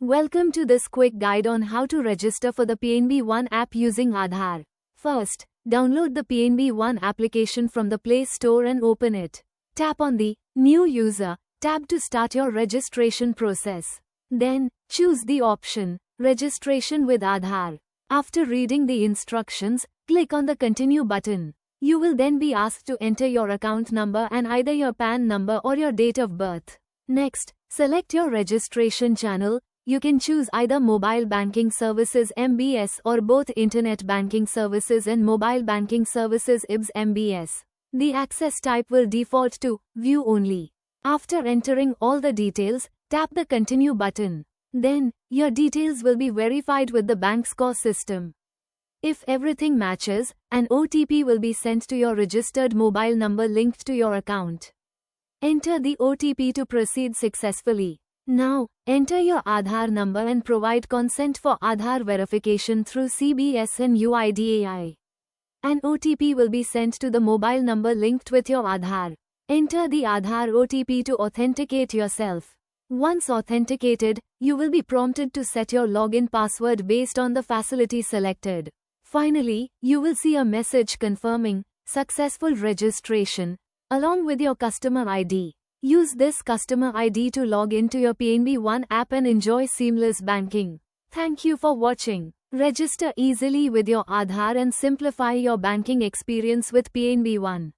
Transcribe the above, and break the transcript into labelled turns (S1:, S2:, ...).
S1: Welcome to this quick guide on how to register for the PNB ONE app using Aadhaar. First, download the PNB ONE application from the Play Store and open it. Tap on the New User tab to start your registration process. Then, choose the option Registration with Aadhaar. After reading the instructions, click on the Continue button. You will then be asked to enter your account number and either your PAN number or your date of birth. Next, select your registration channel. You can choose either Mobile Banking Services (MBS) or both Internet Banking Services and Mobile Banking Services (IBS MBS). The access type will default to View Only. After entering all the details, tap the Continue button. Then, your details will be verified with the bank score system. If everything matches, an OTP will be sent to your registered mobile number linked to your account. Enter the OTP to proceed successfully. Now, enter your Aadhaar number and provide consent for Aadhaar verification through CBS and UIDAI. An OTP will be sent to the mobile number linked with your Aadhaar. Enter the Aadhaar OTP to authenticate yourself. Once authenticated, you will be prompted to set your login password based on the facility selected. Finally, you will see a message confirming successful registration, along with your customer ID. Use this customer ID to log into your PNB ONE app and enjoy seamless banking. Thank you for watching. Register easily with your Aadhaar and simplify your banking experience with PNB ONE.